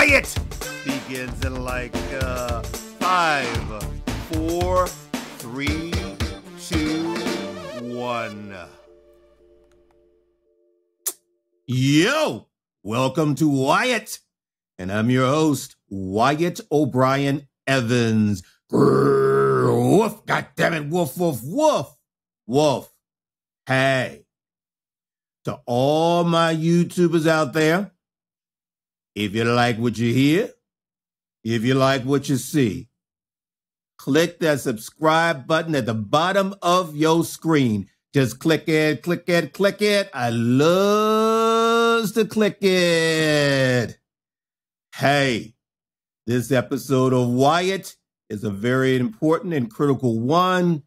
Wyatt begins in like 5, 4, 3, 2, 1. Yo, welcome to Wyatt, and I'm your host, Wyatt O'Brien Evans. Grrr, woof, goddammit, woof, woof, woof, woof. Hey, to all my YouTubers out there, if you like what you hear, if you like what you see, click that subscribe button at the bottom of your screen. Just click it, click it, click it. I loves to click it. Hey, this episode of Wyatt is a very important and critical one.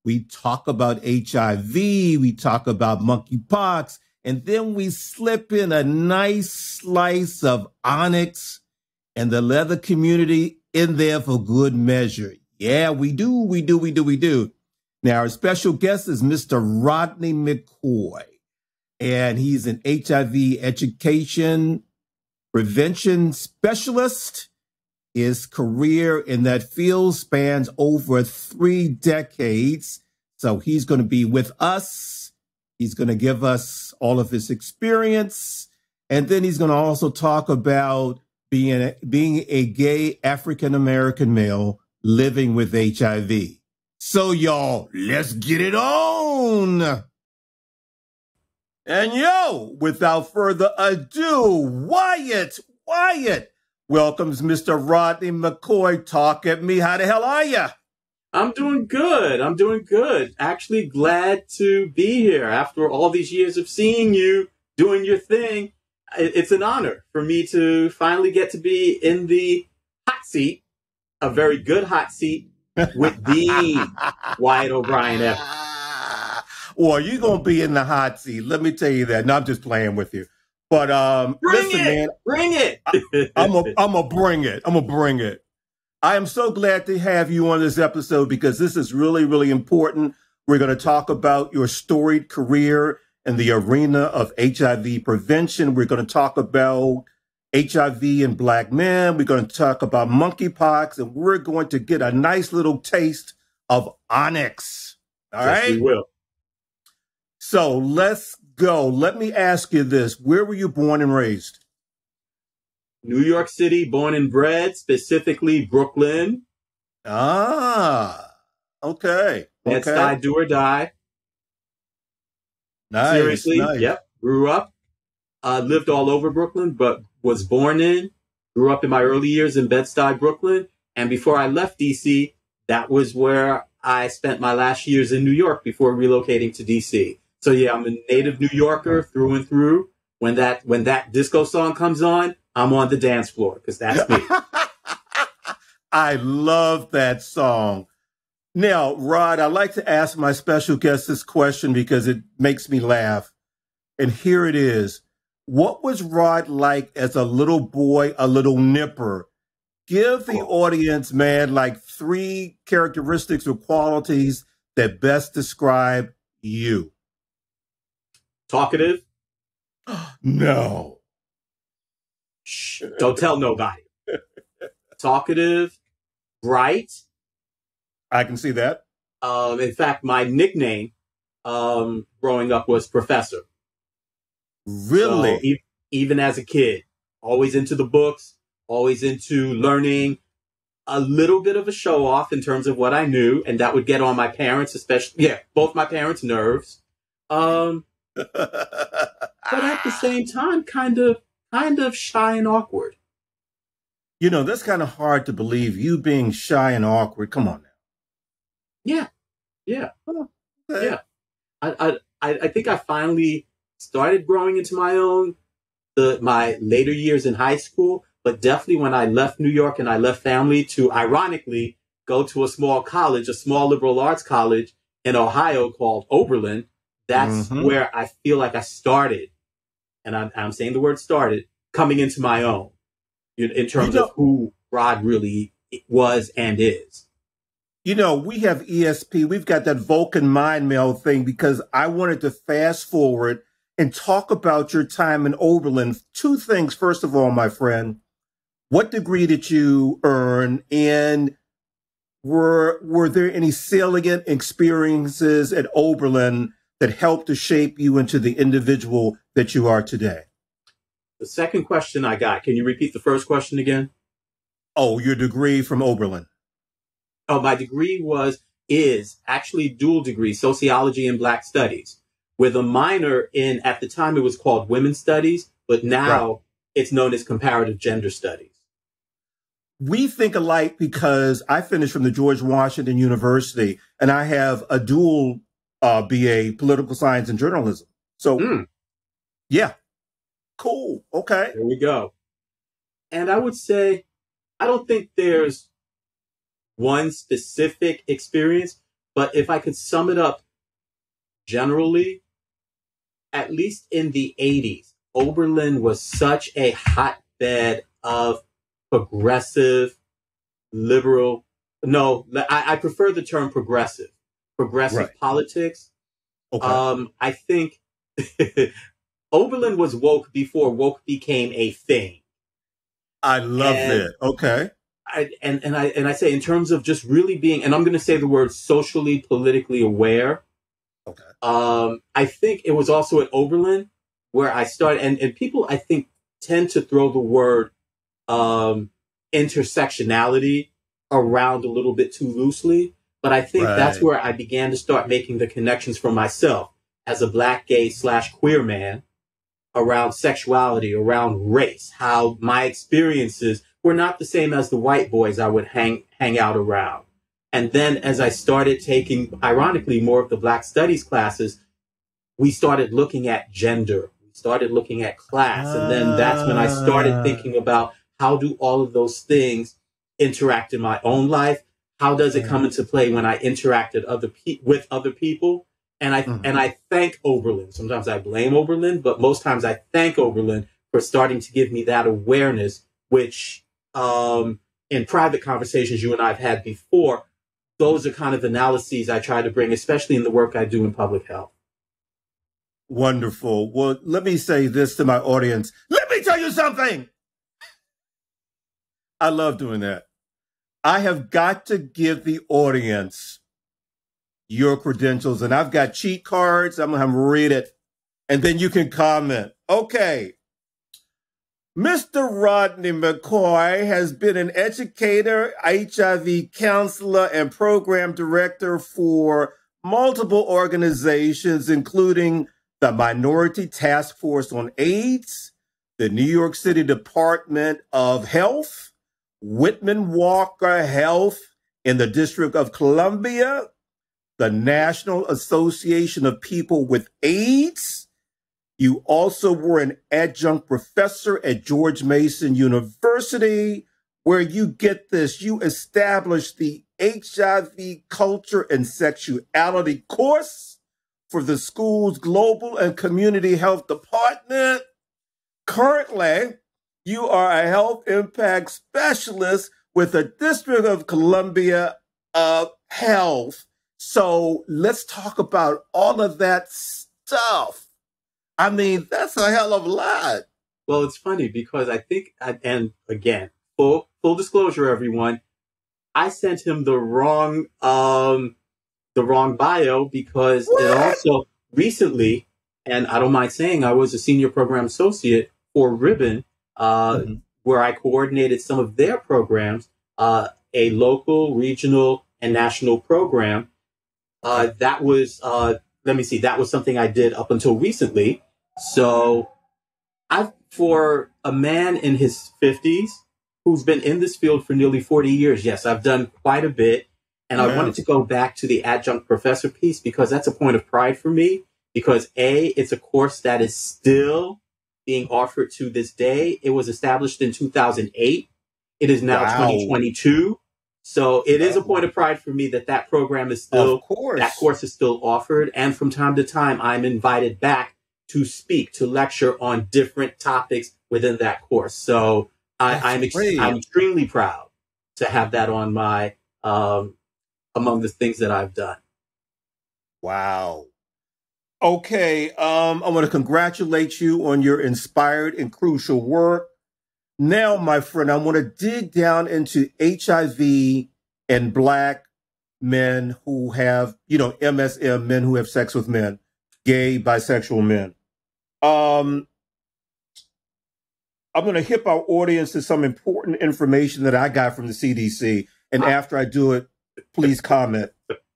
We talk about HIV, we talk about monkeypox, and then we slip in a nice slice of Onyx and the leather community in there for good measure. Yeah, we do. Now, our special guest is Mr. Rodney McCoy, and he's an HIV education prevention specialist. His career in that field spans over 3 decades. So he's going to be with us. He's going to give us all of his experience. And then he's going to also talk about being a gay African-American male living with HIV. So y'all, let's get it on. And yo, without further ado, Wyatt welcomes Mr. Rodney McCoy. Talk at me. How the hell are you? I'm doing good. Actually glad to be here after all these years of seeing you doing your thing. It's an honor for me to finally get to be in the hot seat, a very good hot seat, with the Wyatt O'Brien Evans. Well, you're going to be in the hot seat. Let me tell you that. No, I'm just playing with you. But listen, man. Bring it. I'm gonna bring it. I am so glad to have you on this episode because this is really, really important. We're going to talk about your storied career in the arena of HIV prevention. We're going to talk about HIV in Black men. We're going to talk about monkeypox, and we're going to get a nice little taste of Onyx. All right? Yes, we will. So let's go. Let me ask you this. Where were you born and raised? New York City, born and bred, specifically Brooklyn. Ah, okay. Bed-Stuy, do or die. Nice. Seriously, nice. Yep. Grew up, lived all over Brooklyn, but was grew up in my early years in Bed-Stuy, Brooklyn. And before I left D.C., that was where I spent my last years in New York before relocating to D.C. So yeah, I'm a native New Yorker through and through. When that disco song comes on, I'm on the dance floor because that's me. I love that song. Now, Rod, I like to ask my special guest this question because it makes me laugh. And here it is. What was Rod like as a little boy, a little nipper? Give the audience, man, like 3 characteristics or qualities that best describe you. Talkative? No. Shh, don't tell nobody. Talkative, bright. I can see that. In fact, my nickname growing up was Professor. Really? So, even as a kid, always into the books, always into learning, a little bit of a show off in terms of what I knew, and that would get on my parents, especially, both my parents' nerves. But at the same time, kind of shy and awkward. You know, that's kind of hard to believe, you being shy and awkward. Come on now. Yeah. Oh, okay. Yeah. I think I finally started growing into my own my later years in high school, but definitely when I left New York and I left family to, ironically, go to a small college, a small liberal arts college in Ohio called Oberlin. That's where I feel like I started, and I'm saying the word started, coming into my own in terms of who Rod really was and is. You know, we have ESP. We've got that Vulcan mind meld thing because I wanted to fast forward and talk about your time in Oberlin. Two things. First of all, my friend, What degree did you earn? And were there any salient experiences at Oberlin that helped to shape you into the individual that you are today? The second question I got, can you repeat the first question again? Oh, your degree from Oberlin. Oh, my degree is actually dual degree, sociology and Black studies, with a minor in, at the time it was called women's studies, but now it's known as comparative gender studies. We think alike because I finished from the George Washington University and I have a dual BA, political science and journalism. So, yeah, cool. Okay. There we go. And I would say, I don't think there's one specific experience, but if I could sum it up generally, at least in the 80s, Oberlin was such a hotbed of progressive, liberal. No, I prefer the term progressive politics. Okay. I think Oberlin was woke before woke became a thing. I love it. Okay. And I say in terms of just really being, and I'm going to say the word socially, politically aware. Okay. I think it was also at Oberlin where I started, and people I think tend to throw the word intersectionality around a little bit too loosely. But I think that's where I began to start making the connections for myself as a Black gay / queer man around sexuality, around race, how my experiences were not the same as the white boys I would hang out around. And then as I started taking, ironically, more of the Black studies classes, we started looking at gender. We started looking at class. And then that's when I started thinking about how do all of those things interact in my own life? How does it come into play when I interacted with other people? And I thank Oberlin. Sometimes I blame Oberlin, but most times I thank Oberlin for starting to give me that awareness, which in private conversations you and I have had before, those are kind of analyses I try to bring, especially in the work I do in public health. Wonderful. Well, let me say this to my audience. Let me tell you something. I love doing that. I have got to give the audience your credentials, and I've got cheat cards. I'm going to read it, and then you can comment. Okay. Mr. Rodney McCoy has been an educator, HIV counselor, and program director for multiple organizations, including the Minority Task Force on AIDS, the New York City Department of Health, Whitman Walker Health in the District of Columbia, the National Association of People with AIDS. You also were an adjunct professor at George Mason University, where you get this, you established the HIV Culture and Sexuality course for the school's Global and Community Health Department. Currently, you are a health impact specialist with the District of Columbia Health. So let's talk about all of that stuff. I mean, that's a hell of a lot. Well, it's funny because I think, and again, full disclosure, everyone, I sent him the wrong bio because it also recently, and I don't mind saying, I was a senior program associate for Ribbon, where I coordinated some of their programs, a local, regional, and national program. That was, that was something I did up until recently. So for a man in his 50s who's been in this field for nearly 40 years, yes, I've done quite a bit. And I wanted to go back to the adjunct professor piece because that's a point of pride for me. Because it's a course that is still being offered to this day. It was established in 2008. It is now 2022. So it is a point of pride for me that program is still, that course is still offered. And from time to time, I'm invited back to speak, to lecture on different topics within that course. So I'm extremely proud to have that on my, among the things that I've done. Wow. Okay. I want to congratulate you on your inspired and crucial work. Now, my friend, I want to dig down into HIV and Black men who have, MSM, men who have sex with men, gay, bisexual men. I'm going to hip our audience to some important information that I got from the CDC. And after I do it, please comment.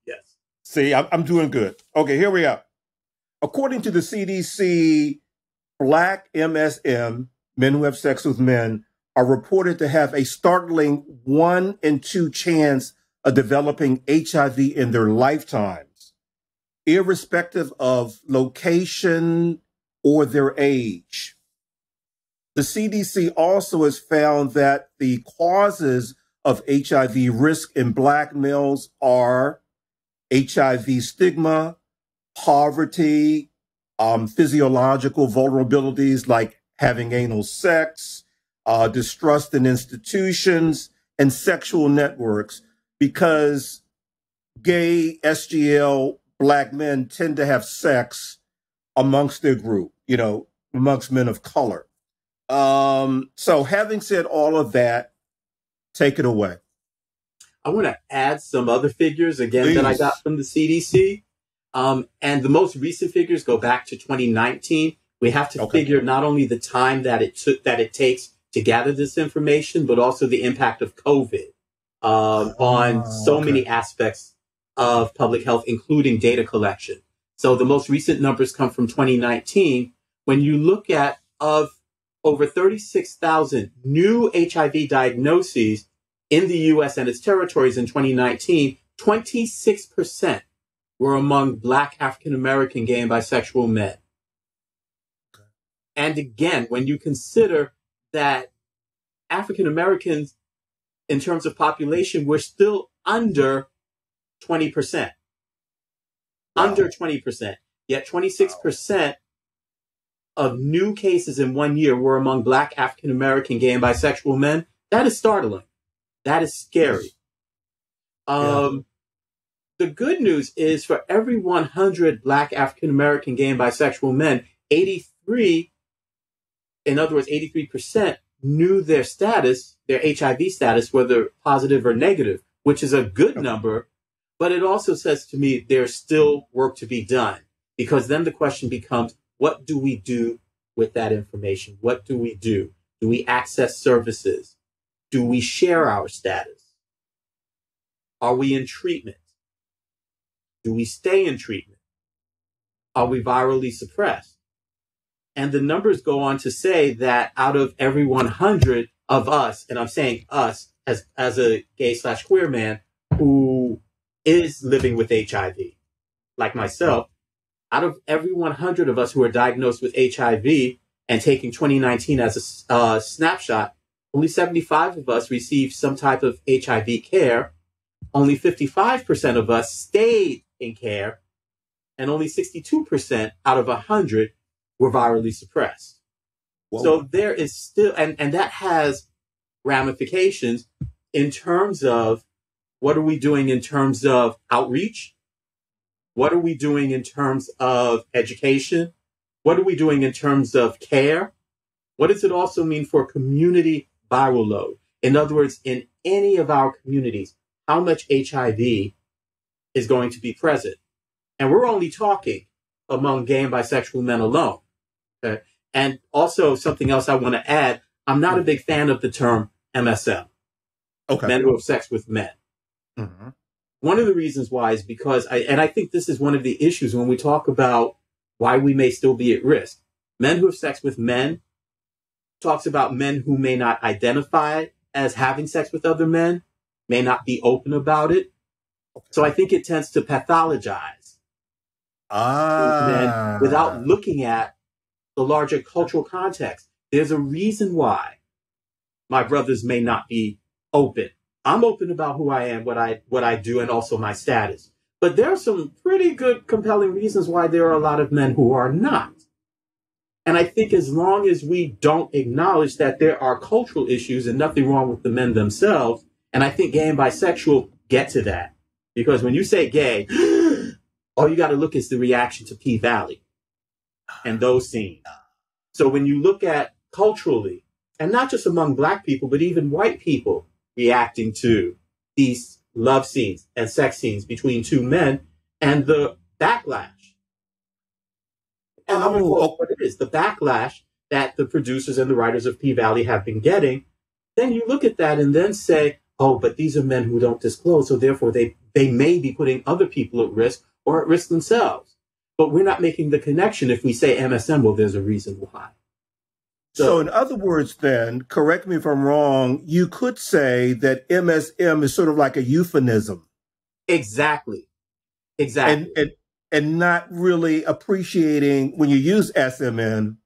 Yes. See, I'm doing good. Okay, here we are. According to the CDC, Black MSM, men who have sex with men, are reported to have a startling 1 in 2 chance of developing HIV in their lifetimes, irrespective of location or their age. The CDC also has found that the causes of HIV risk in Black males are HIV stigma, poverty, physiological vulnerabilities like having anal sex, distrust in institutions, and sexual networks, because gay, SGL, Black men tend to have sex amongst their group, amongst men of color. So having said all of that, take it away. I want to add some other figures, again, Please. That I got from the CDC. And the most recent figures go back to 2019. We have to figure not only the time that it takes to gather this information, but also the impact of COVID on so many aspects of public health, including data collection. So the most recent numbers come from 2019. When you look at of over 36,000 new HIV diagnoses in the U.S. and its territories in 2019, 26% were among Black African-American gay and bisexual men. And again, when you consider that African-Americans, in terms of population, were still under 20%. Wow. Under 20%. Yet 26% of new cases in 1 year were among Black African-American gay and bisexual men. That is startling. That is scary. The good news is for every 100 Black African-American gay and bisexual men, 83, in other words, 83% knew their status, their HIV status, whether positive or negative, which is a good number. But it also says to me there's still work to be done, because then the question becomes, what do we do with that information? What do we do? Do we access services? Do we share our status? Are we in treatment? Do we stay in treatment? Are we virally suppressed? And the numbers go on to say that out of every 100 of us, and I'm saying us as a gay/queer man who is living with HIV, like myself, out of every 100 of us who are diagnosed with HIV and taking 2019 as a snapshot, only 75 of us received some type of HIV care. Only 55% of us stayed in care, and only 62% out of 100 were virally suppressed. Whoa. So there is still, and that has ramifications in terms of what are we doing in terms of outreach? What are we doing in terms of education? What are we doing in terms of care? What does it also mean for community viral load? In other words, in any of our communities, how much HIV is going to be present? And we're only talking among gay and bisexual men alone. Okay? And also something else I want to add, I'm not a big fan of the term MSM, men who have sex with men. Mm-hmm. One of the reasons why is because, I think this is one of the issues when we talk about why we may still be at risk. Men who have sex with men talks about men who may not identify as having sex with other men, may not be open about it. So I think it tends to pathologize men without looking at the larger cultural context. There's a reason why my brothers may not be open. I'm open about who I am, what I do, and also my status. But there are some pretty good, compelling reasons why there are a lot of men who are not. And I think as long as we don't acknowledge that there are cultural issues and nothing wrong with the men themselves, and I think gay and bisexual get to that. Because when you say gay, all you got to look is the reaction to P Valley and those scenes. So when you look at culturally, and not just among Black people, but even white people reacting to these love scenes and sex scenes between two men and the backlash. And I'm going to quote what it is, the backlash that the producers and the writers of P-Valley have been getting. Then you look at that and then say, oh, but these are men who don't disclose, so therefore they may be putting other people at risk or at risk themselves. But we're not making the connection if we say MSM, well, there's a reason why. So in other words, then, correct me if I'm wrong, you could say that MSM is sort of like a euphemism. Exactly. And not really appreciating when you use MSM,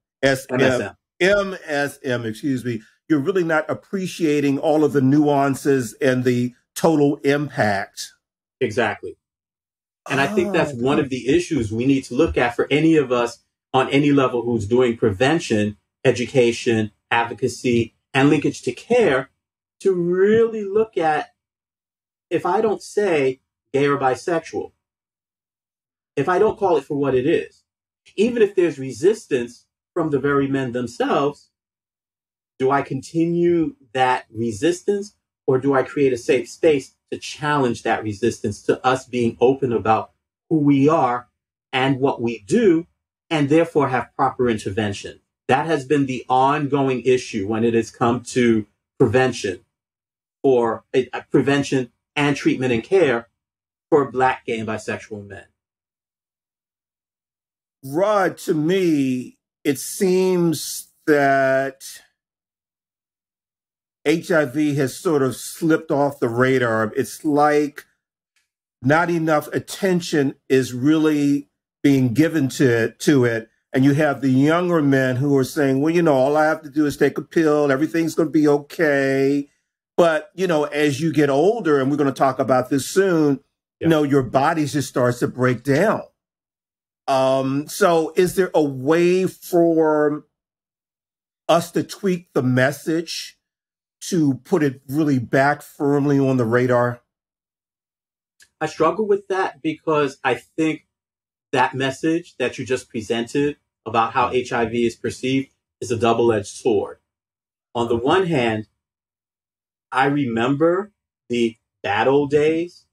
excuse me, you're really not appreciating all of the nuances and the total impact. Exactly. And I think that's one of the issues we need to look at for any of us on any level who's doing prevention, education, advocacy, and linkage to care, to really look at, if I don't say gay or bisexual, if I don't call it for what it is, even if there's resistance from the very men themselves, do I continue that resistance, or do I create a safe space to challenge that resistance to us being open about who we are and what we do, and therefore have proper intervention? That has been the ongoing issue when it has come to prevention, or prevention and treatment and care for Black, gay, and bisexual men. Rod, to me, it seems that HIV has sort of slipped off the radar. It's like not enough attention is really being given to it. And you have the younger men who are saying, well, you know, all I have to do is take a pill. Everything's going to be okay. But, you know, as you get older, and we're going to talk about this soon, you know, your body just starts to break down. So is there a way for us to tweak the message to put it really back firmly on the radar? I struggle with that because I think that message that you just presented about how HIV is perceived is a double-edged sword. On the one hand, I remember the bad old days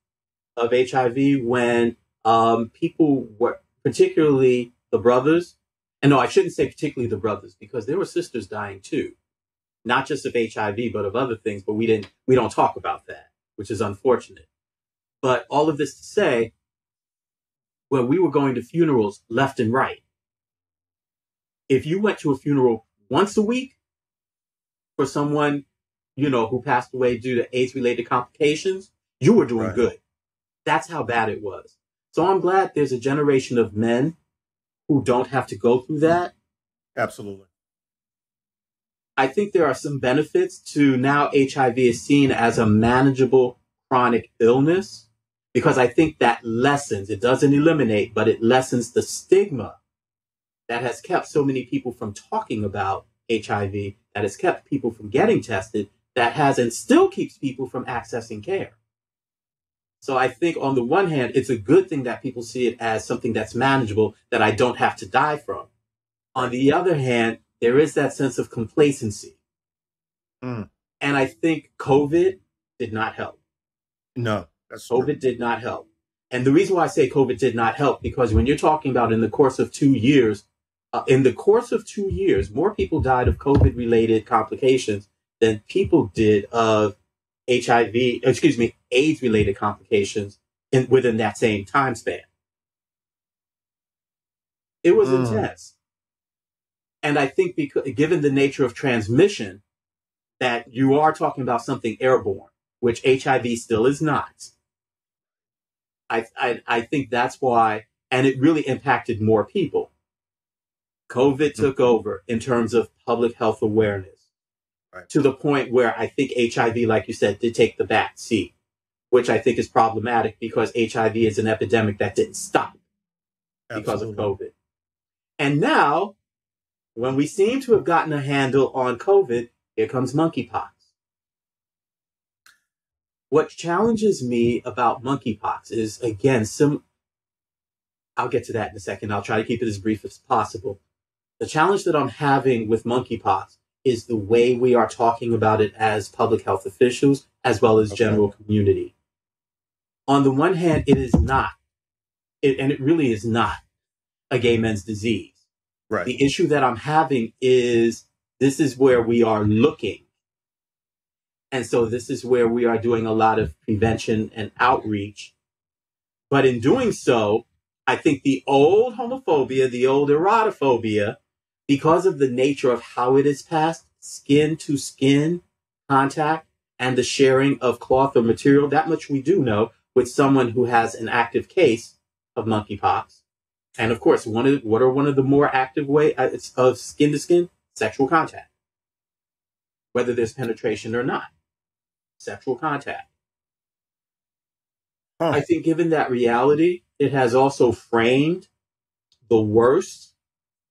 of HIV when people were, particularly the brothers, and no, I shouldn't say particularly the brothers, because there were sisters dying too, not just of HIV, but of other things, but we don't talk about that, which is unfortunate. But all of this to say, when we were going to funerals left and right, if you went to a funeral once a week for someone, you know, who passed away due to AIDS-related complications, you were doing good. That's how bad it was. So I'm glad there's a generation of men who don't have to go through that. Absolutely. I think there are some benefits to now HIV is seen as a manageable chronic illness, because I think that lessens, it doesn't eliminate, but it lessens the stigma that has kept so many people from talking about HIV, that has kept people from getting tested, that has and still keeps people from accessing care. So I think on the one hand, it's a good thing that people see it as something that's manageable, that I don't have to die from. On the other hand, there is that sense of complacency. And I think COVID did not help. No, that's COVID true. did not help. And the reason why I say COVID did not help, because when you're talking about in the course of 2 years, more people died of COVID-related complications than people did of AIDS-related complications within that same time span. It was intense. And I think because, given the nature of transmission, that you are talking about something airborne, which HIV still is not. I think that's why, and it really impacted more people. COVID took over in terms of public health awareness. To the point where I think HIV, like you said, did take the back seat, which I think is problematic because HIV is an epidemic that didn't stop because of COVID. And now, when we seem to have gotten a handle on COVID, here comes monkeypox. What challenges me about monkeypox is, again, I'll get to that in a second. I'll try to keep it as brief as possible. The challenge that I'm having with monkeypox is the way we are talking about it as public health officials, as well as general community. On the one hand, it is not, and it really is not, a gay men's disease. Right. The issue that I'm having is this is where we are looking. And so this is where we are doing a lot of prevention and outreach. But in doing so, I think the old homophobia, the old erotophobia, because of the nature of how it is passed, skin to skin contact and the sharing of cloth or material, that much we do know with someone who has an active case of monkeypox. And of course, what are one of the more active ways of skin to skin? Sexual contact. Whether there's penetration or not. Sexual contact. I think given that reality, it has also framed the worst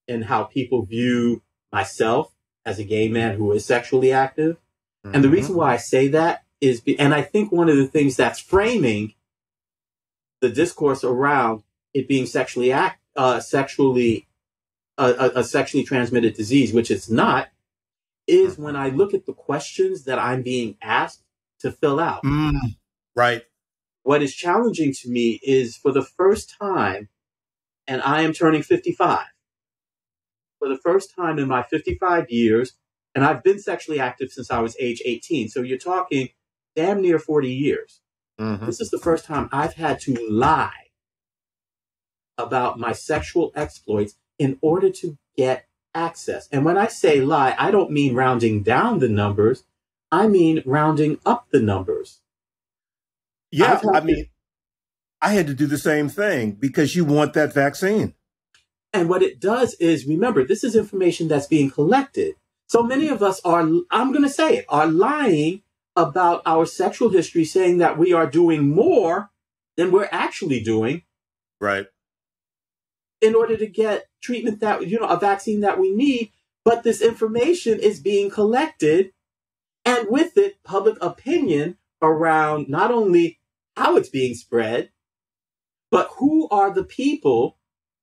in how people view myself as a gay man who is sexually active. Mm-hmm. And the reason why I say that is, and I think one of the things that's framing the discourse around it being a sexually transmitted disease, which it's not, is when I look at the questions that I'm being asked to fill out. Right. What is challenging to me is for the first time, and I am turning 55, for the first time in my 55 years, and I've been sexually active since I was age 18. So you're talking damn near 40 years. Mm-hmm. This is the first time I've had to lie about my sexual exploits in order to get access. And when I say lie, I don't mean rounding down the numbers. I mean rounding up the numbers. Yeah, I had to do the same thing because you want that vaccine. And what it does is, remember, this is information that's being collected. So many of us are, I'm going to say it, are lying about our sexual history, saying that we are doing more than we're actually doing. Right. In order to get treatment that, a vaccine that we need. But this information is being collected, and with it, public opinion around not only how it's being spread, but who are the people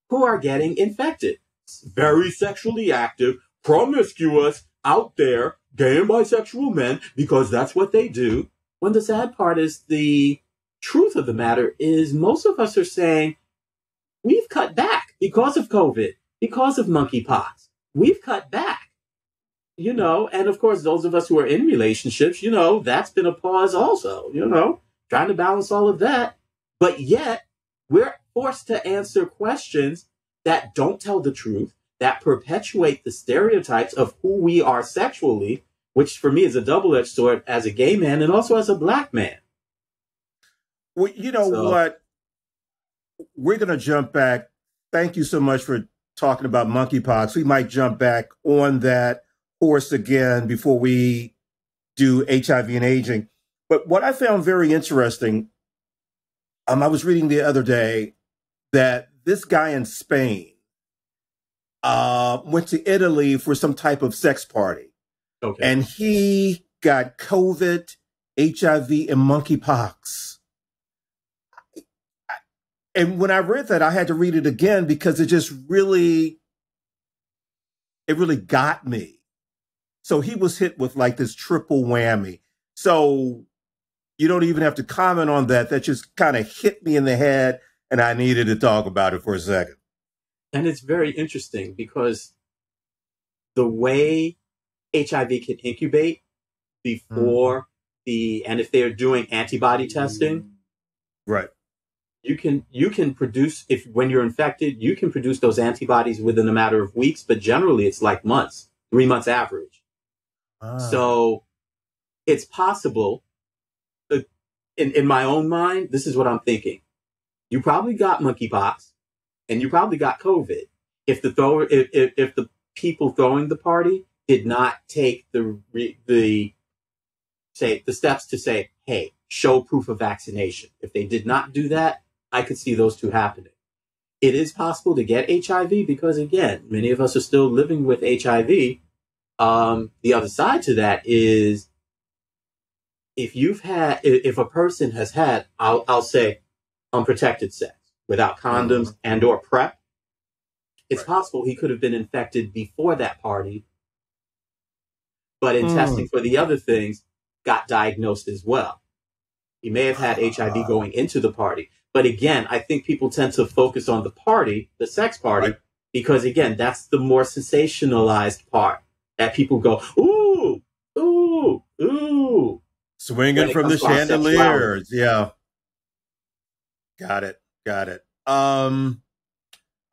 who are getting infected. Very sexually active, promiscuous, out there, gay and bisexual men, because that's what they do. When the sad part is, the truth of the matter is, most of us are saying, we've cut back because of COVID, because of monkeypox. We've cut back, and of course, those of us who are in relationships, that's been a pause also, trying to balance all of that. But yet we're forced to answer questions that don't tell the truth, that perpetuate the stereotypes of who we are sexually, which for me is a double-edged sword as a gay man and also as a black man. Well, what? We're going to jump back. Thank you so much for talking about monkeypox. We might jump back on that horse again before we do HIV and aging. But what I found very interesting, I was reading the other day that this guy in Spain went to Italy for some type of sex party. Okay. And he got COVID, HIV, and monkeypox. And when I read that, I had to read it again because it really got me. So he was hit with like this triple whammy. So you don't even have to comment on that. That just kind of hit me in the head, and I needed to talk about it for a second. And it's very interesting because the way HIV can incubate before and if they're doing antibody testing, right? You can produce, when you're infected, you can produce those antibodies within a matter of weeks, but generally it's like months, 3 months average. So it's possible. In my own mind, this is what I'm thinking. You probably got monkeypox and you probably got COVID. If the people throwing the party did not take the steps to say, hey, show proof of vaccination. If they did not do that, I could see those two happening. It is possible to get HIV because, again, many of us are still living with HIV. The other side to that is if a person has had, I'll say, unprotected sex without condoms and or PrEP, it's possible he could have been infected before that party but in testing for the other things, got diagnosed as well. He may have had HIV going into the party. But again, I think people tend to focus on the party, the sex party, right, because again, that's the more sensationalized part that people go, ooh, ooh, ooh. Swinging from the chandeliers. Yeah. Got it. I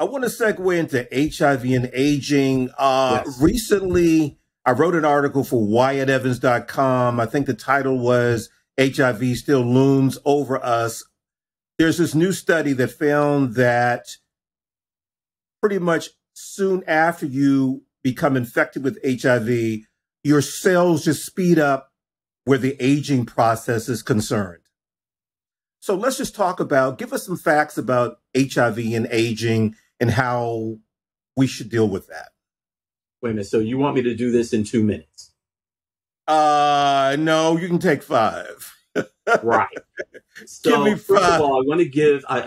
want to segue into HIV and aging. Yes. Recently, I wrote an article for WyattEvans.com. I think the title was HIV Still Looms Over Us. There's this new study that found that pretty much soon after you become infected with HIV, your cells just speed up where the aging process is concerned. So let's just give us some facts about HIV and aging and how we should deal with that. Wait a minute. So you want me to do this in 2 minutes? No, you can take 5. Right. So give me 5. First of all, I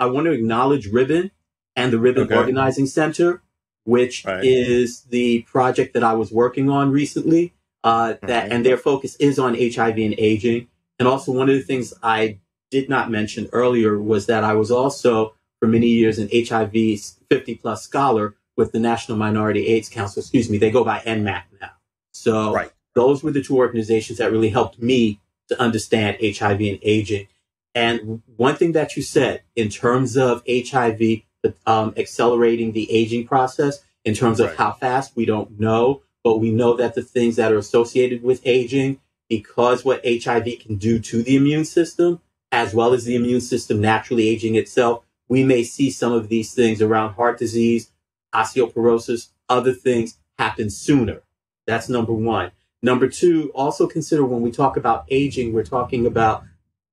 want to acknowledge Ribbon and the Ribbon Organizing Center, which is the project that I was working on recently. And their focus is on HIV and aging. And also one of the things I did not mention earlier was that I was also for many years an HIV 50+ scholar with the National Minority AIDS Council. They go by NMAC now. So those were the two organizations that really helped me to understand HIV and aging. And one thing that you said in terms of HIV accelerating the aging process, in terms of how fast, we don't know, but we know that the things that are associated with aging, because what HIV can do to the immune system, as well as the immune system naturally aging itself, we may see some of these things around heart disease, osteoporosis, other things happen sooner. That's number one. Number two, also consider when we talk about aging, we're talking about,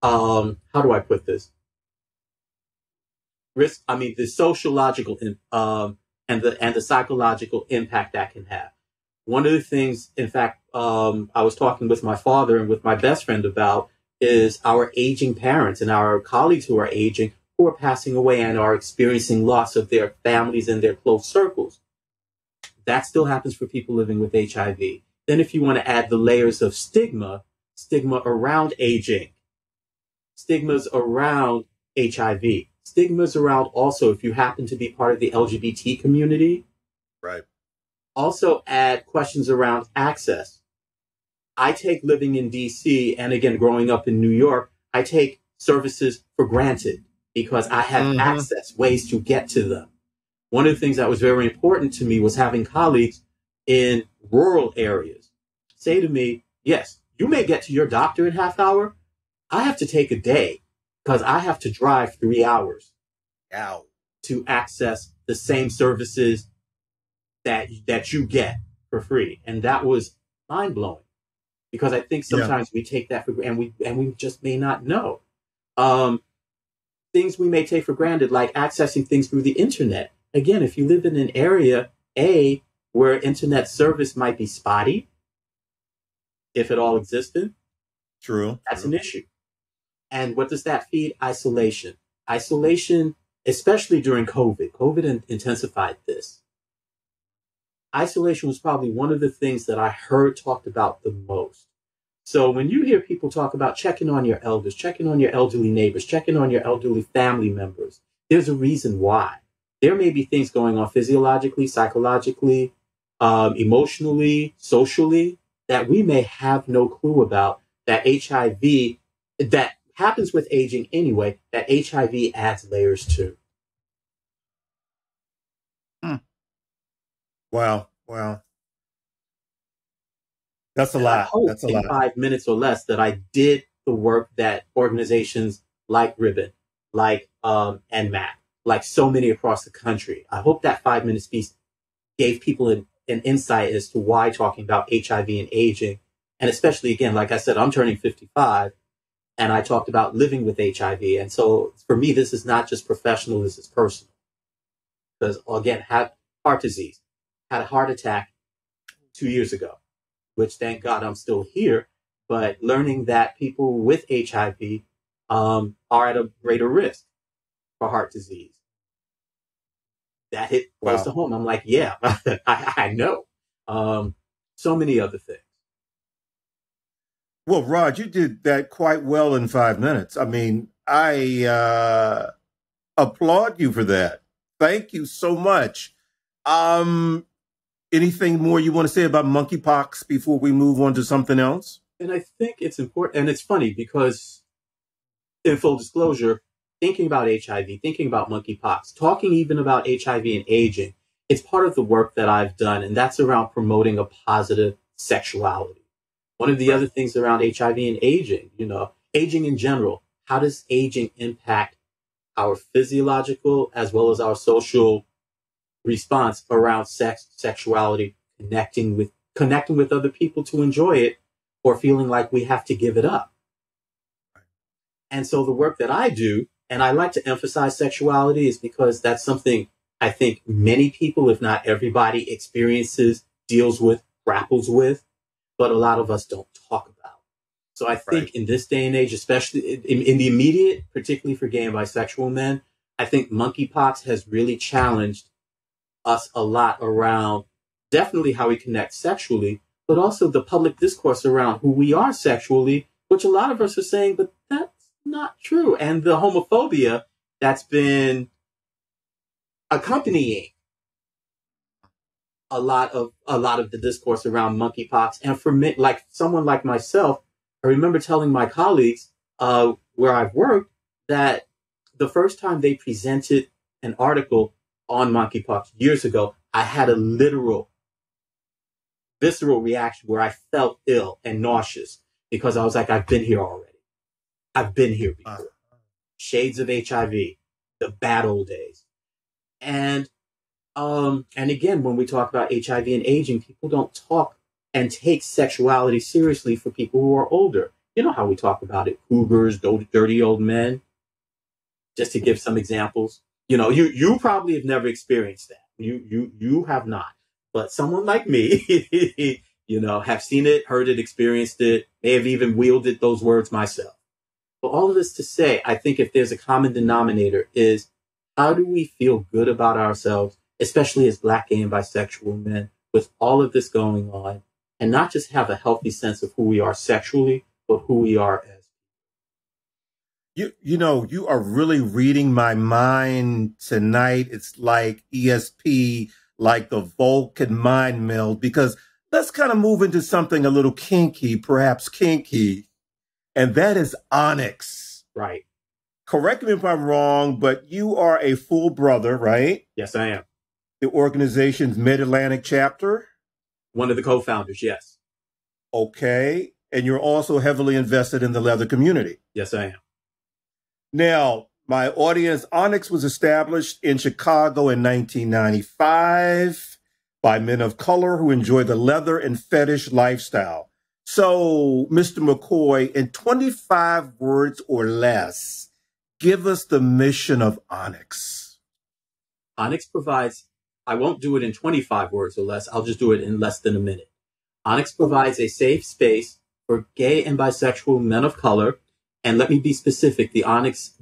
how do I put this? The sociological and the psychological impact that can have. One of the things, in fact, I was talking with my father and with my best friend about is our aging parents and our colleagues who are aging, who are passing away and are experiencing loss of their families and their close circles. That still happens for people living with HIV. Then if you want to add the layers of stigma around aging, stigmas around HIV, stigmas around also if you happen to be part of the LGBT community. Right. Also add questions around access. I take living in DC and again, growing up in New York, I take services for granted because I have access, ways to get to them. One of the things that was very important to me was having colleagues in rural areas say to me, yes, you may get to your doctor in half hour. I have to take a day because I have to drive 3 hours to access the same services that you get for free. And that was mind blowing because I think sometimes we take that for granted and we just may not know. Things we may take for granted, like accessing things through the internet. Again, if you live in an area, where internet service might be spotty, if it all existed. True. That's an issue. And what does that feed? Isolation. Isolation, especially during COVID. COVID intensified this. Isolation was probably one of the things that I heard talked about the most. So when you hear people talk about checking on your elders, checking on your elderly neighbors, checking on your elderly family members, there's a reason why. There may be things going on physiologically, psychologically, emotionally, socially, that we may have no clue about, that HIV, that happens with aging anyway, that HIV adds layers to. Wow. That's a lot. That's a lot. In 5 minutes or less that I did the work that organizations like Ribbon, like NMAC, like so many across the country. I hope that 5-minute speech gave people an insight as to why talking about HIV and aging, and especially, again, like I said, I'm turning 55, and I talked about living with HIV. And so for me, this is not just professional, this is personal. Because, again, had heart disease, had a heart attack 2 years ago, which thank God I'm still here. But learning that people with HIV are at a greater risk for heart disease. That hit close to home. I'm like, yeah, I know. So many other things. Well, Rod, you did that quite well in 5 minutes. I mean, I applaud you for that. Thank you so much. Um, Anything more you want to say about monkeypox before we move on to something else? And I think it's important, and it's funny because, in full disclosure, thinking about HIV, thinking about monkeypox, talking even about HIV and aging, it's part of the work that I've done, and that's around promoting a positive sexuality. One of the other things around HIV and aging, aging in general, how does aging impact our physiological as well as our social response around sex, sexuality, connecting with other people to enjoy it, or feeling like we have to give it up. And so the work that I do, and I like to emphasize sexuality, is because that's something I think many people, if not everybody, experiences, deals with, grapples with, but a lot of us don't talk about. So I think in this day and age, especially in the immediate, particularly for gay and bisexual men, I think monkeypox has really challenged us a lot around definitely how we connect sexually, but also the public discourse around who we are sexually, which a lot of us are saying, but that's not true. And the homophobia that's been accompanying a lot of the discourse around monkeypox. And for me, like someone like myself, I remember telling my colleagues where I've worked that the first time they presented an article on monkeypox years ago, I had a literal, visceral reaction where I felt ill and nauseous because I was like, I've been here already. I've been here before. Shades of HIV, the bad old days. And again, when we talk about HIV and aging, people don't talk and take sexuality seriously for people who are older. You know how we talk about it, cougars, dirty old men, just to give some examples. You probably have never experienced that. You have not. But someone like me, have seen it, heard it, experienced it, may have even wielded those words myself. But all of this to say, I think if there's a common denominator is how do we feel good about ourselves, especially as Black, gay, and bisexual men, with all of this going on, and not just have a healthy sense of who we are sexually, but who we are as. You are really reading my mind tonight. It's like ESP, like the Vulcan mind meld, because let's kind of move into something a little kinky, perhaps kinky, and that is Onyx. Right. Correct me if I'm wrong, but you are a full brother, right? Yes, I am. The organization's Mid-Atlantic chapter? One of the co-founders, yes. Okay. And you're also heavily invested in the leather community? Yes, I am. Now, my audience, Onyx was established in Chicago in 1995 by men of color who enjoy the leather and fetish lifestyle. So, Mr. McCoy, in 25 words or less, give us the mission of Onyx. Onyx provides, I won't do it in 25 words or less, I'll just do it in less than a minute. Onyx provides a safe space for gay and bisexual men of color. And let me be specific, the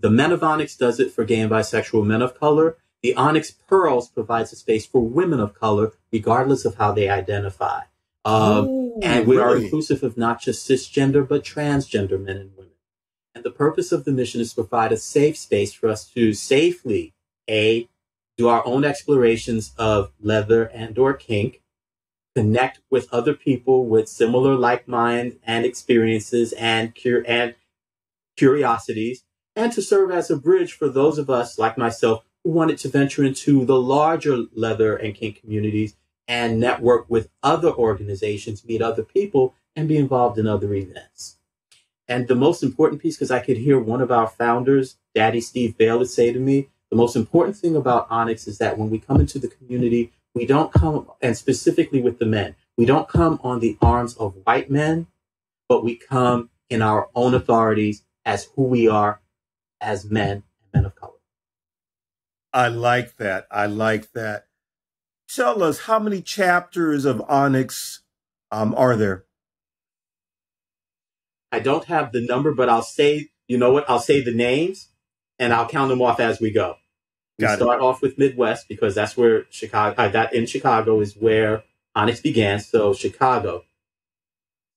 Men of Onyx does it for gay and bisexual men of color. The Onyx Pearls provides a space for women of color, regardless of how they identify. And we are inclusive of not just cisgender, but transgender men and women. And the purpose of the mission is to provide a safe space for us to safely, do our own explorations of leather and or kink, connect with other people with similar like minds and experiences and curiosities, and to serve as a bridge for those of us like myself who wanted to venture into the larger leather and kink communities and network with other organizations, meet other people, and be involved in other events. And the most important piece, because I could hear one of our founders, Daddy Steve Bayless, say to me, the most important thing about Onyx is that when we come into the community, we don't come, and specifically with the men, we don't come on the arms of white men, but we come in our own authorities as who we are as men and men of color. I like that. I like that. Tell us, how many chapters of Onyx are there? I don't have the number, but I'll say, you know what? I'll say the names and I'll count them off as we go. We start off with Midwest because that's where Chicago is where Onyx began. So Chicago,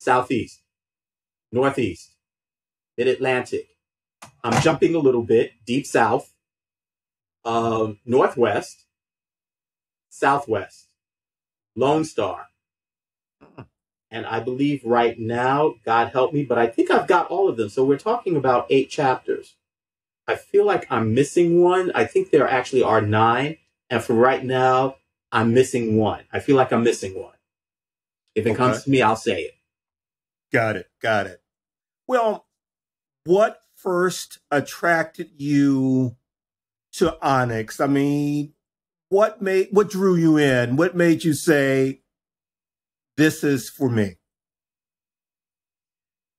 Southeast, Northeast, Mid-Atlantic. I'm jumping a little bit, Deep South, Northwest, Southwest, Lone Star. And I believe right now, God help me, but I think I've got all of them. So we're talking about 8 chapters. I feel like I'm missing one. I think there actually are 9. And for right now, I'm missing one. I feel like I'm missing one. If it comes to me, I'll say it. Got it. Got it. Well, what first attracted you to Onyx? I mean, what drew you in? What made you say, this is for me?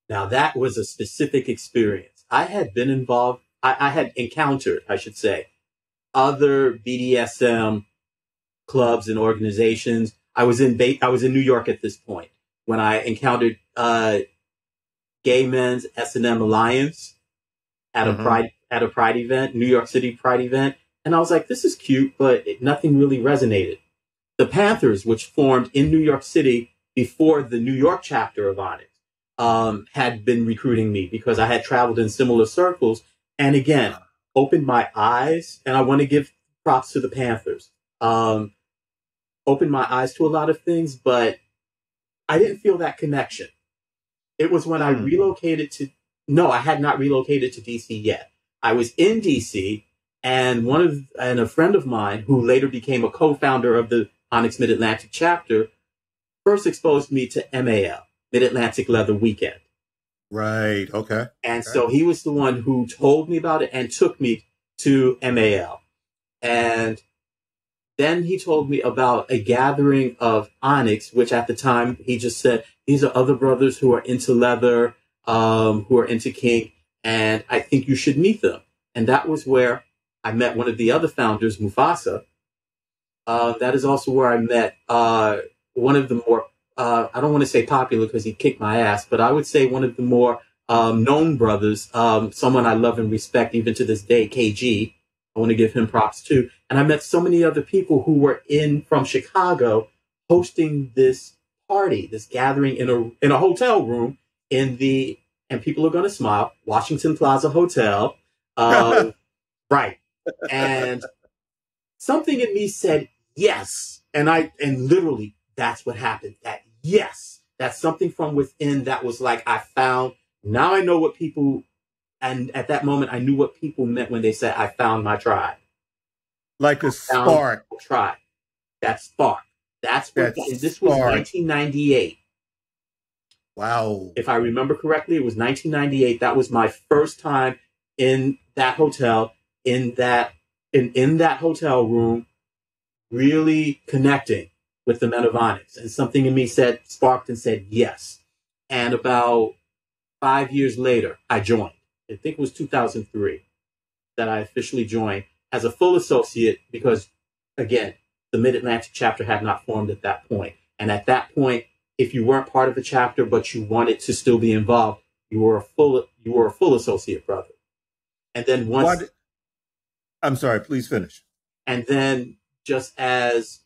Now, that was a specific experience. I had been involved, I had encountered, I should say, other BDSM clubs and organizations. I was in New York at this point when I encountered Gay Men's S&M Alliance at a Pride event, New York City Pride event. And I was like, this is cute, but nothing really resonated. The Panthers, which formed in New York City before the New York chapter of Onyx, had been recruiting me because I had traveled in similar circles. And again, opened my eyes, and I want to give props to the Panthers. Opened my eyes to a lot of things, but I didn't feel that connection. It was when I relocated I had not relocated to DC yet. I was in DC, and a friend of mine who later became a co-founder of the Onyx Mid-Atlantic chapter first exposed me to MAL, Mid-Atlantic Leather Weekend. Right. Okay. And so he was the one who told me about it and took me to MAL. And then he told me about a gathering of Onyx, which at the time he just said, these are other brothers who are into leather, who are into kink, and I think you should meet them. And that was where I met one of the other founders, Mufasa. That is also where I met one of the more, I don't want to say popular because he kicked my ass, but I would say one of the more known brothers, someone I love and respect even to this day, KG. I want to give him props too. And I met so many other people who were from Chicago hosting this party, this gathering in a hotel room and people are going to smile, Washington Plaza Hotel. Right. And something in me said, yes. And literally that's what happened. That yes, that's something from within that was like, now I know what people, and at that moment I knew what people meant when they said, I found my tribe. Like a spark. Tribe. That spark. This was 1998. Wow. If I remember correctly, it was 1998. That was my first time in that hotel, in that hotel room, really connecting with the men of Onyx. And something in me sparked and said yes. And about 5 years later, I joined. I think it was 2003 that I officially joined as a full associate because, again, the Mid-Atlantic chapter had not formed at that point. And at that point, if you weren't part of the chapter, but you wanted to still be involved, you were a full associate brother. And then I'm sorry, please finish. And then just as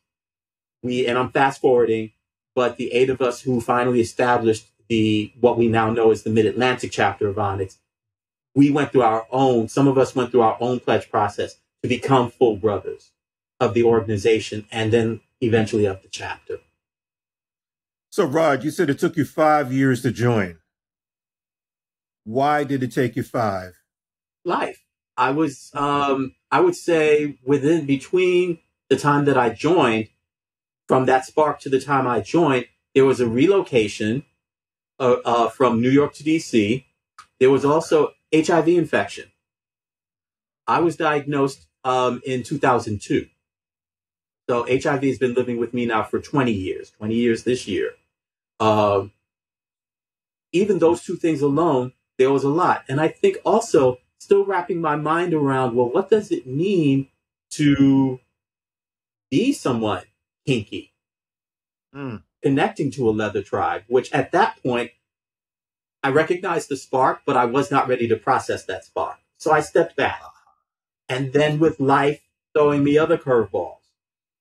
and I'm fast forwarding, but the 8 of us who finally established what we now know as the Mid-Atlantic chapter of Onyx, some of us went through our own pledge process to become full brothers of the organization and then eventually of the chapter. So, Rod, you said it took you 5 years to join. Why did it take you 5? Life. I would say between the time that I joined, from that spark to the time I joined, there was a relocation from New York to DC. There was also HIV infection. I was diagnosed in 2002. So HIV has been living with me now for 20 years this year. Even those 2 things alone, there was a lot. And I think also still wrapping my mind around, well, what does it mean to be somewhat kinky? Connecting to a leather tribe, which at that point, I recognized the spark, but I was not ready to process that spark. So I stepped back. And then with life throwing me other curveballs,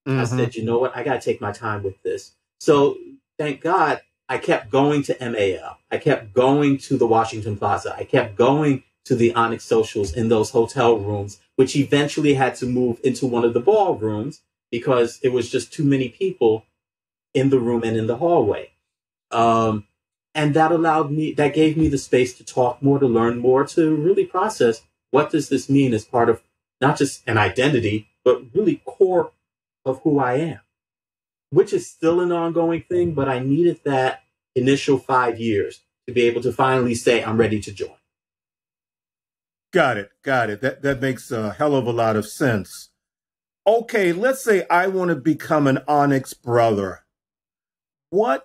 I said, you know what? I got to take my time with this. So thank God I kept going to MAL. I kept going to the Washington Plaza. I kept going to the Onyx socials in those hotel rooms, which eventually had to move into one of the ballrooms because it was just too many people in the room and in the hallway. And that gave me the space to talk more, to learn more, to really process what does this mean as part of not just an identity, but really core of who I am, which is still an ongoing thing, but I needed that initial 5 years to be able to finally say, I'm ready to join. Got it. That makes a hell of a lot of sense. Okay, let's say I want to become an Onyx brother. What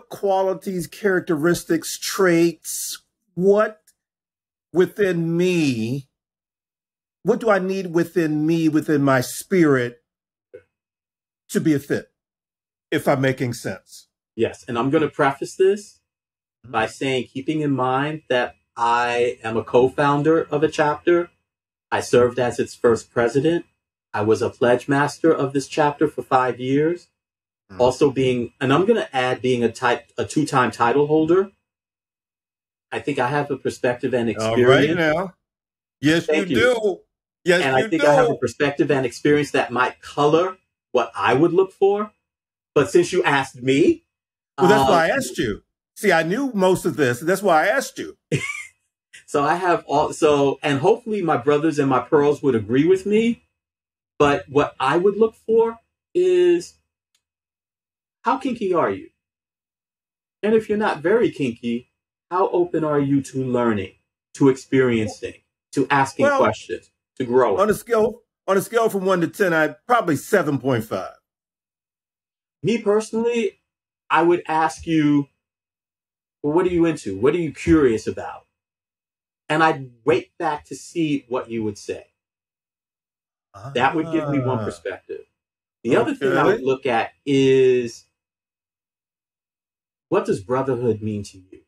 qualities, characteristics, traits, what within me, what do I need within me, within my spirit to be a fit, if I'm making sense? Yes, and I'm going to preface this by saying, keeping in mind that I am a co-founder of a chapter. I served as its first president. I was a pledge master of this chapter for 5 years. Also and I'm going to add being a 2-time title holder. I think I have a perspective and experience. All right now. Yes, you do. Yes, and I think I have a perspective and experience that might color what I would look for. But since you asked me. Well, that's why I asked you. See, I knew most of this. That's why I asked you. So I have and hopefully my brothers and my pearls would agree with me. But what I would look for is, how kinky are you? And if you're not very kinky, how open are you to learning, to experiencing, to asking questions, to growing? On a scale from 1 to 10, I'd probably 7.5. Me personally, I would ask you, well, what are you into? What are you curious about? And I'd wait back to see what you would say. That would give me one perspective. The other thing I would look at is, what does brotherhood mean to you?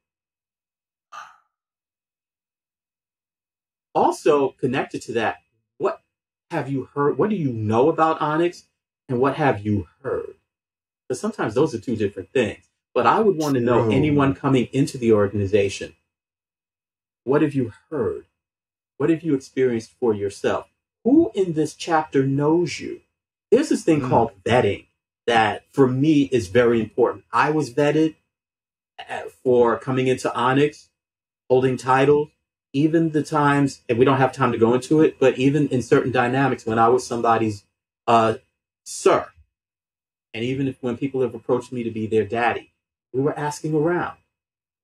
Also, connected to that, what have you heard? What do you know about Onyx? And what have you heard? Because sometimes those are two different things. But I would want to know, anyone coming into the organization, what have you heard? What have you experienced for yourself? Who in this chapter knows you? There's this thing called vetting that for me is very important. I was vetted for coming into Onyx, holding titles, even the times, and we don't have time to go into it, but even in certain dynamics when I was somebody's sir, and even when people have approached me to be their daddy, we were asking around,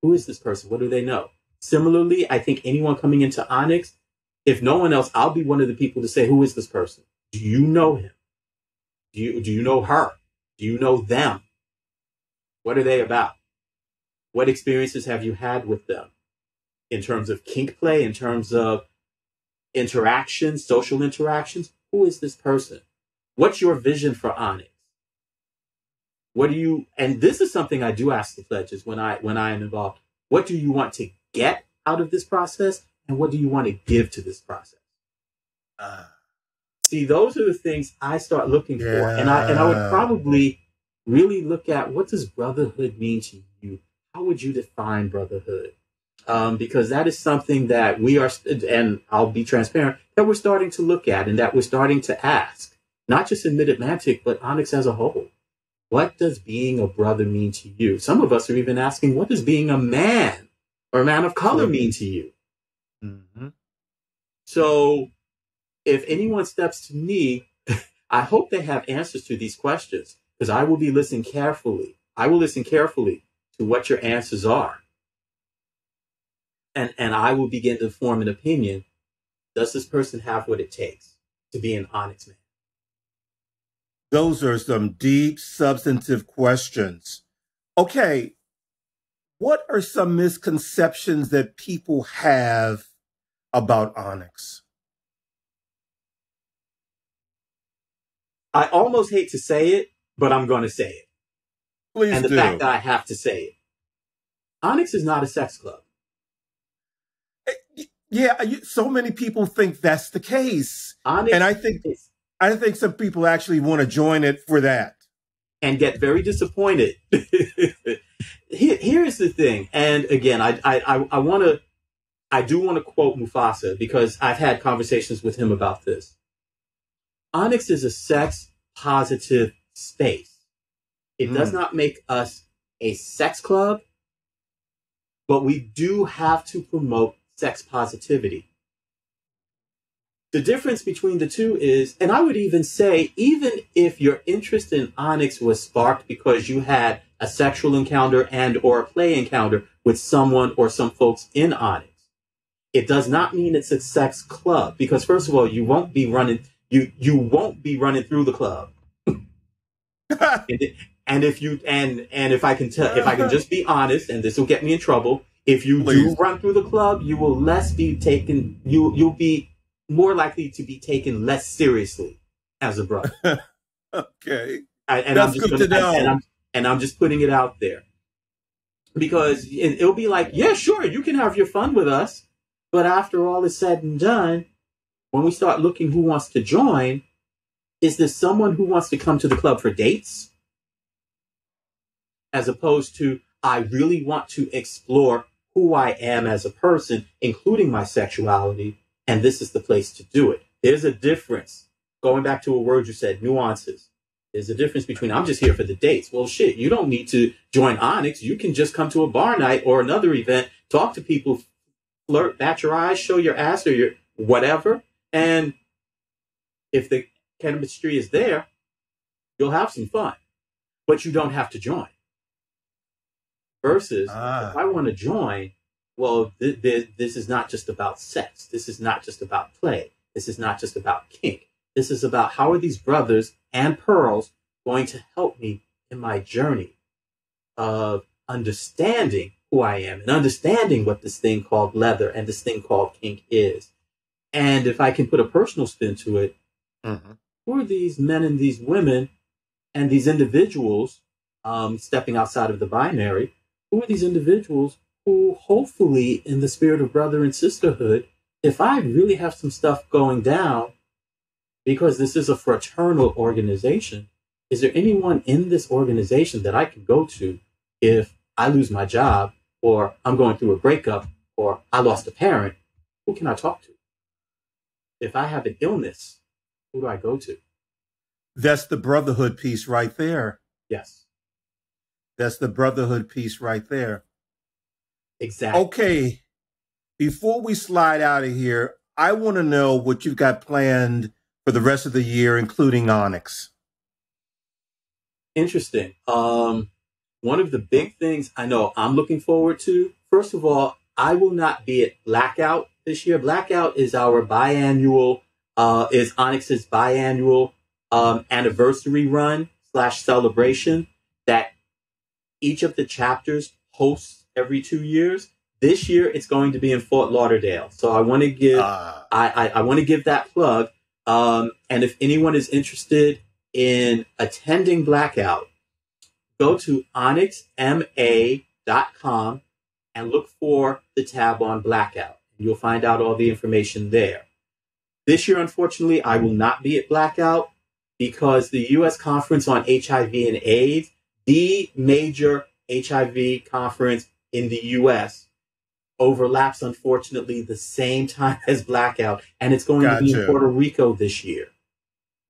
who is this person? What do they know? Similarly, I think anyone coming into Onyx, if no one else, I'll be one of the people to say, who is this person? Do you know him? Do you know her? Do you know them? What are they about? What experiences have you had with them in terms of kink play, in terms of interactions, social interactions? Who is this person? What's your vision for Onyx? And this is something I do ask the pledges when I am involved. What do you want to get out of this process? And what do you want to give to this process? See, those are the things I start looking for. And I would probably really look at, what does brotherhood mean to you? How would you define brotherhood? Because that is something that we are, and I'll be transparent, that we're starting to look at and that we're starting to ask, not just in Mid-Atlantic, but Onyx as a whole. What does being a brother mean to you? Some of us are even asking, what does being a man or a man of color mean to you? Mm-hmm. So if anyone steps to me, I hope they have answers to these questions, because I will be listening carefully. I will listen carefully to what your answers are. And I will begin to form an opinion. Does this person have what it takes to be an Onyx man? Those are some deep, substantive questions. Okay, what are some misconceptions that people have about Onyx? I almost hate to say it, but I'm going to say it. Please do. And the fact that I have to say it. Onyx is not a sex club. Yeah, so many people think that's the case. Onyx, and I think some people actually want to join it for that. and get very disappointed. Here's the thing. And again, I do want to quote Mufasa because I've had conversations with him about this. Onyx is a sex positive space. It does not make us a sex club, but we do have to promote sex positivity. The difference between the two is, and I would even say, even if your interest in Onyx was sparked because you had a sexual encounter and or a play encounter with someone or some folks in Onyx, it does not mean it's a sex club, because first of all, you won't be running through the club. And if I can just be honest, and this will get me in trouble, if you do run through the club, you will you'll be more likely to be taken less seriously as a brother. Okay. That's good to know. And I'm just putting it out there. Because it'll be like, yeah, sure, you can have your fun with us. But after all is said and done, when we start looking who wants to join, is there someone who wants to come to the club for dates? As opposed to, I really want to explore who I am as a person, including my sexuality, and this is the place to do it. There's a difference. Going back to a word you said, nuances. There's a difference between, I'm just here for the dates. Well, shit, you don't need to join Onyx. You can just come to a bar night or another event, talk to people, flirt, bat your eyes, show your ass or your whatever. And if the chemistry is there, you'll have some fun. But you don't have to join. Versus, if I want to join, well, this is not just about sex. This is not just about play. This is not just about kink. This is about how are these brothers and pearls going to help me in my journey of understanding who I am and understanding what this thing called leather and this thing called kink is. And if I can put a personal spin to it, who are these men and these women and these individuals stepping outside of the binary? Who are these individuals who hopefully in the spirit of brother and sisterhood, if I really have some stuff going down, because this is a fraternal organization, is there anyone in this organization that I can go to if I lose my job or I'm going through a breakup or I lost a parent? Who can I talk to? If I have an illness, who do I go to? That's the brotherhood piece right there. Yes. That's the brotherhood piece right there. Exactly. Okay. Before we slide out of here, I want to know what you've got planned for the rest of the year, including Onyx. Interesting. One of the big things I know I'm looking forward to, first of all, I will not be at Blackout this year. Blackout is our biannual, is Onyx's biannual anniversary run / celebration that each of the chapters hosts every 2 years. This year, it's going to be in Fort Lauderdale. So I want to give, I want to give that plug. And if anyone is interested in attending Blackout, go to onyxma.com and look for the tab on Blackout. You'll find out all the information there. This year, unfortunately, I will not be at Blackout because the U.S. Conference on HIV and AIDS, the major HIV conference in the U.S., overlaps, unfortunately, the same time as Blackout, and it's going to be in Puerto Rico this year.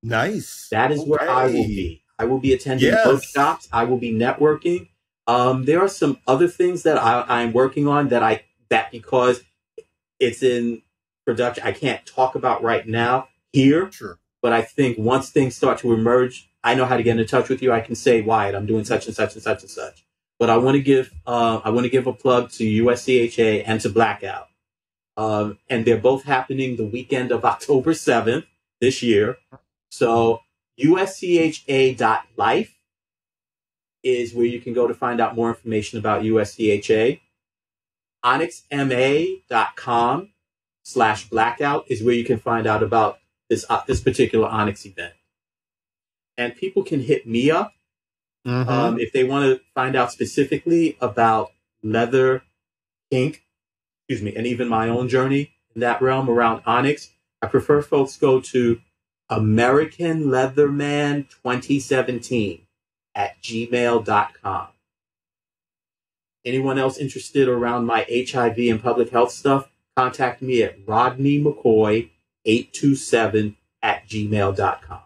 Nice. That is where I will be. I will be attending workshops. I will be networking. There are some other things that I'm working on that because it's in production, I can't talk about right now here. Sure. But I think once things start to emerge, I know how to get in touch with you. I can say, Wyatt, I'm doing such and such and such and such. But I want to give a plug to USCHA and to Blackout. And they're both happening the weekend of October 7th this year. So uscha.life is where you can go to find out more information about USCHA. onyxma.com/blackout is where you can find out about this particular Onyx event. And people can hit me up if they want to find out specifically about leather, kink, and even my own journey in that realm around Onyx. I prefer folks go to American Leatherman 2017 onyxisnot@gmail.com. Anyone else interested around my HIV and public health stuff, contact me at Rodney McCoy 827@gmail.com.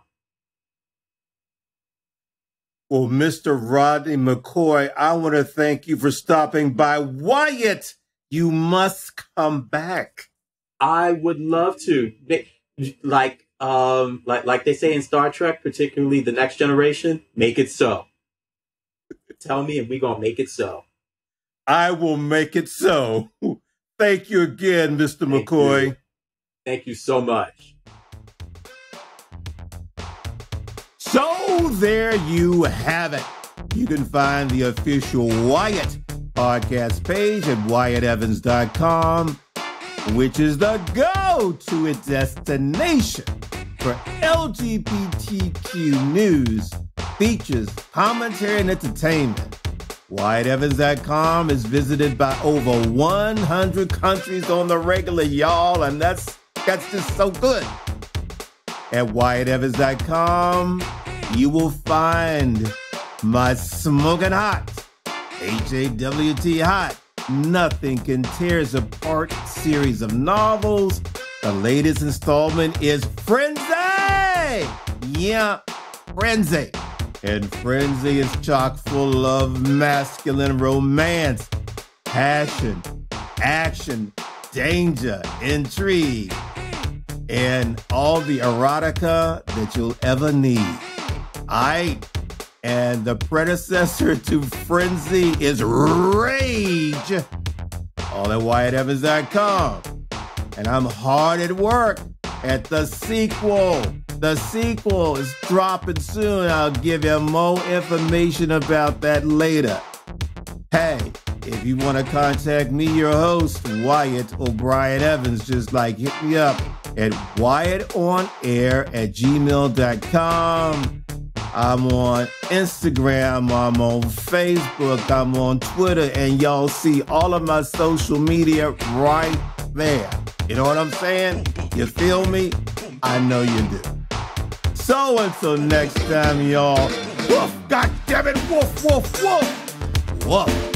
Well, Mr. Rodney McCoy, I want to thank you for stopping by. Wyatt, you must come back. I would love to. Like they say in Star Trek, particularly The Next Generation, make it so. Tell me and we're going to make it so. I will make it so. Thank you again, Mr. McCoy. Thank you so much. So there you have it. You can find the official Wyatt podcast page at WyattEvans.com, which is the go-to destination for LGBTQ news, features, commentary, and entertainment. WyattEvans.com is visited by over 100 countries on the regular, y'all, and that's just so good. At WyattEvans.com, you will find my smoking hot, HAWT hot, Nothing Can Tear Us Apart series of novels. The latest installment is Frenzy! Yeah, Frenzy. And Frenzy is chock full of masculine romance, passion, action, danger, intrigue, and all the erotica that you'll ever need. And the predecessor to Frenzy is Rage, all at WyattEvans.com. And I'm hard at work at the sequel. The sequel is dropping soon. I'll give you more information about that later. Hey, if you want to contact me, your host, Wyatt O'Brien Evans, just hit me up at WyattOnAir@gmail.com. I'm on Instagram, I'm on Facebook, I'm on Twitter, and y'all see all of my social media right there. You know what I'm saying? You feel me? I know you do. So until next time, y'all, woof, goddammit, woof, woof, woof, woof.